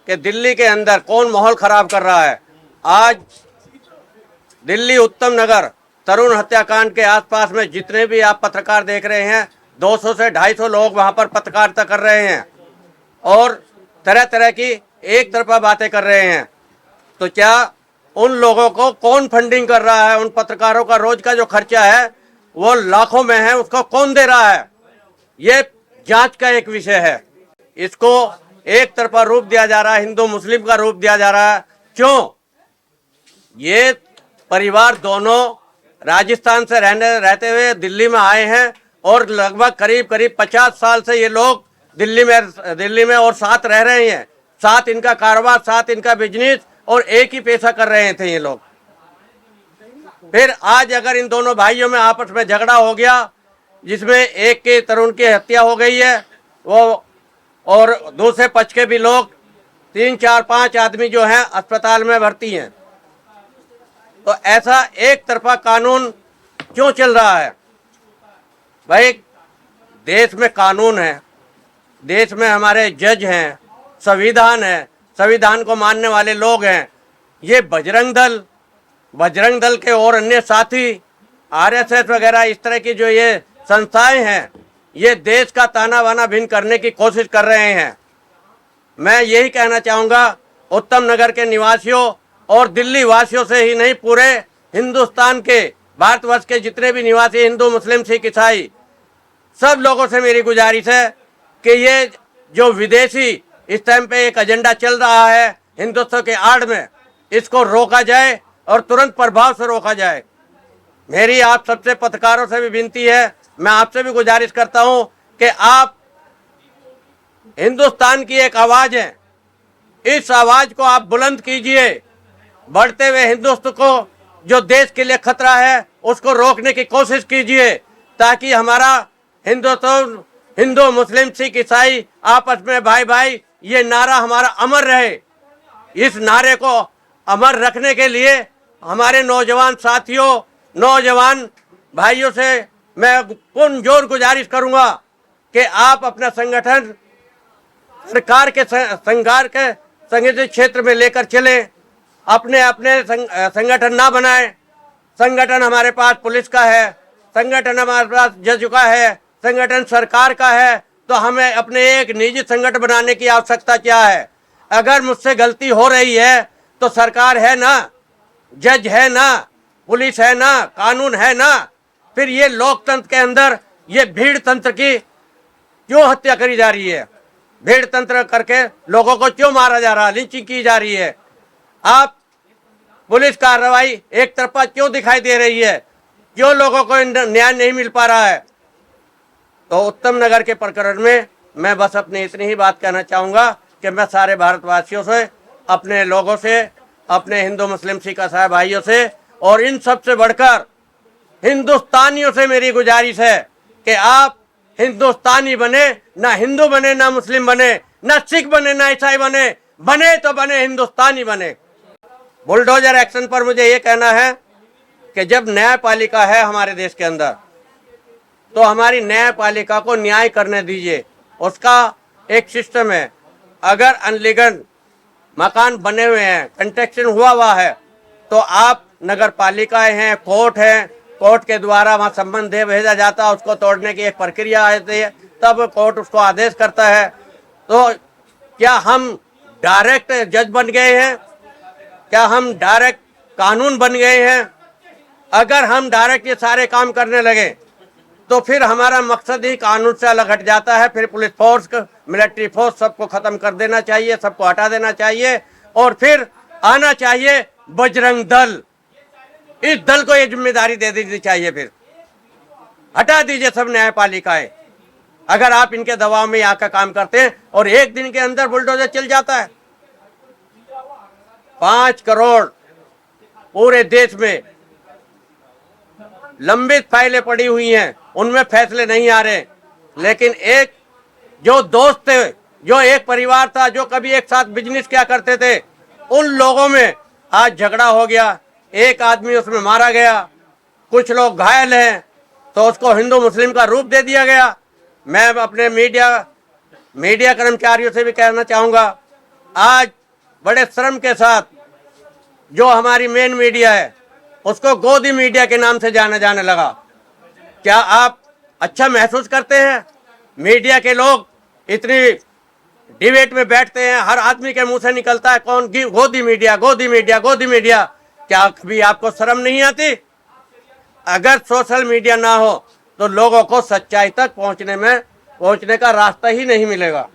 कि दिल्ली के अंदर कौन माहौल खराब कर रहा है। आज दिल्ली उत्तम नगर तरुण हत्याकांड के आसपास में जितने भी आप पत्रकार देख रहे हैं, 200 से 250 लोग वहां पर पत्रकारिता कर रहे हैं और तरह तरह की एक तरफा बातें कर रहे हैं। तो क्या उन लोगों को कौन फंडिंग कर रहा है? उन पत्रकारों का रोज का जो खर्चा है वो लाखों में है, उसको कौन दे रहा है? ये जांच का एक विषय है। इसको एक तरफा रूप दिया जा रहा है, हिंदू मुस्लिम का रूप दिया जा रहा है। क्यों? ये परिवार दोनों राजस्थान से रहते हुए दिल्ली में आए हैं और लगभग करीब 50 साल से ये लोग दिल्ली में और साथ रह रहे हैं। साथ इनका कारोबार, साथ इनका बिजनेस और एक ही पेशा कर रहे थे ये लोग। फिर आज अगर इन दोनों भाइयों में आपस में झगड़ा हो गया, जिसमें एक के तरुण की हत्या हो गई है, वो और दूसरे पक्ष के भी लोग 3, 4, 5 आदमी जो हैं अस्पताल में भर्ती हैं, तो ऐसा एक तरफा कानून क्यों चल रहा है? भाई, देश में कानून है, देश में हमारे जज हैं, संविधान है, संविधान को मानने वाले लोग हैं। ये बजरंग दल के और अन्य साथी आरएसएस वगैरह इस तरह की जो ये संस्थाएं हैं, ये देश का ताना बाना भिन्न करने की कोशिश कर रहे हैं। मैं यही कहना चाहूँगा उत्तम नगर के निवासियों और दिल्ली वासियों से ही नहीं, पूरे हिंदुस्तान के, भारतवर्ष के जितने भी निवासी हिंदू मुस्लिम सिख ईसाई, सब लोगों से मेरी गुजारिश है कि ये जो विदेशी इस टाइम पे एक एजेंडा चल रहा है हिंदुत्व के आड़ में, इसको रोका जाए और तुरंत प्रभाव से रोका जाए। मेरी आप सबसे पत्रकारों से भी विनती है, मैं आपसे भी गुजारिश करता हूं कि आप हिंदुस्तान की एक आवाज है, इस आवाज को आप बुलंद कीजिए। बढ़ते हुए हिंदुत्व को, जो देश के लिए खतरा है, उसको रोकने की कोशिश कीजिए, ताकि हमारा हिंदुत्व, हिंदू मुस्लिम सिख ईसाई आपस में भाई भाई, ये नारा हमारा अमर रहे। इस नारे को अमर रखने के लिए हमारे नौजवान साथियों, नौजवान भाइयों से मैं पुरजोर गुजारिश करूंगा कि आप अपना संगठन सरकार के संगठित क्षेत्र में लेकर चलें। अपने संगठन ना बनाएं। संगठन हमारे पास पुलिस का है, संगठन हमारे पास जज का है, संगठन सरकार का है, तो हमें अपने एक निजी संगठन बनाने की आवश्यकता क्या है? अगर मुझसे गलती हो रही है तो सरकार है ना, जज है ना, पुलिस है ना, कानून है ना, फिर ये लोकतंत्र के अंदर ये भीड़ तंत्र की क्यों हत्या करी जा रही है? भीड़ तंत्र करके लोगों को क्यों मारा जा रहा है, लिंचिंग की जा रही है? आप पुलिस कार्रवाई एक तरफा क्यों दिखाई दे रही है? क्यों लोगों को न्याय नहीं मिल पा रहा है? तो उत्तम नगर के प्रकरण में मैं बस अपनी इतनी ही बात कहना चाहूँगा कि मैं सारे भारतवासियों से, अपने लोगों से, अपने हिंदू मुस्लिम सिख ईसाई भाइयों से और इन सब से बढ़कर हिंदुस्तानियों से मेरी गुजारिश है कि आप हिंदुस्तानी बने, ना हिंदू बने, ना मुस्लिम बने, ना सिख बने, ना ईसाई बने, बने तो बने हिंदुस्तानी बने। बुलडोजर एक्शन पर मुझे ये कहना है कि जब न्यायपालिका है हमारे देश के अंदर, तो हमारी न्यायपालिका को न्याय करने दीजिए। उसका एक सिस्टम है। अगर अनलीगल मकान बने हुए हैं, कंस्ट्रक्शन हुआ है, तो आप नगर पालिकाएं हैं, कोर्ट है, कोर्ट के द्वारा वहाँ संबंध भेजा जाता है, उसको तोड़ने की एक प्रक्रिया आती है, तब कोर्ट उसको आदेश करता है। तो क्या हम डायरेक्ट जज बन गए हैं? क्या हम डायरेक्ट कानून बन गए हैं? अगर हम डायरेक्ट ये सारे काम करने लगे तो फिर हमारा मकसद ही कानून से अलग हट जाता है। फिर पुलिस फोर्स, मिलिट्री फोर्स सबको खत्म कर देना चाहिए, सबको हटा देना चाहिए और फिर आना चाहिए बजरंग दल। इस दल को ये जिम्मेदारी दे देनी चाहिए। फिर हटा दीजिए सब न्यायपालिकाएं। अगर आप इनके दबाव में यहाँ का काम करते हैं और एक दिन के अंदर बुलडोजर चल जाता है। 5 करोड़ पूरे देश में लंबित फाइलें पड़ी हुई हैं, उनमें फैसले नहीं आ रहे। लेकिन एक जो दोस्त थे, जो एक परिवार था, जो कभी एक साथ बिजनेस किया करते थे, उन लोगों में आज झगड़ा हो गया, एक आदमी उसमें मारा गया, कुछ लोग घायल हैं, तो उसको हिंदू मुस्लिम का रूप दे दिया गया। मैं अपने मीडिया कर्मचारियों से भी कहना चाहूँगा आज बड़े शर्म के साथ जो हमारी मेन मीडिया है उसको गोदी मीडिया के नाम से जाना जाने लगा। क्या आप अच्छा महसूस करते हैं? मीडिया के लोग इतनी डिबेट में बैठते हैं, हर आदमी के मुंह से निकलता है कौन गोदी मीडिया, गोदी मीडिया, गोदी मीडिया। क्या कभी आपको शर्म नहीं आती? अगर सोशल मीडिया ना हो तो लोगों को सच्चाई तक पहुंचने का रास्ता ही नहीं मिलेगा।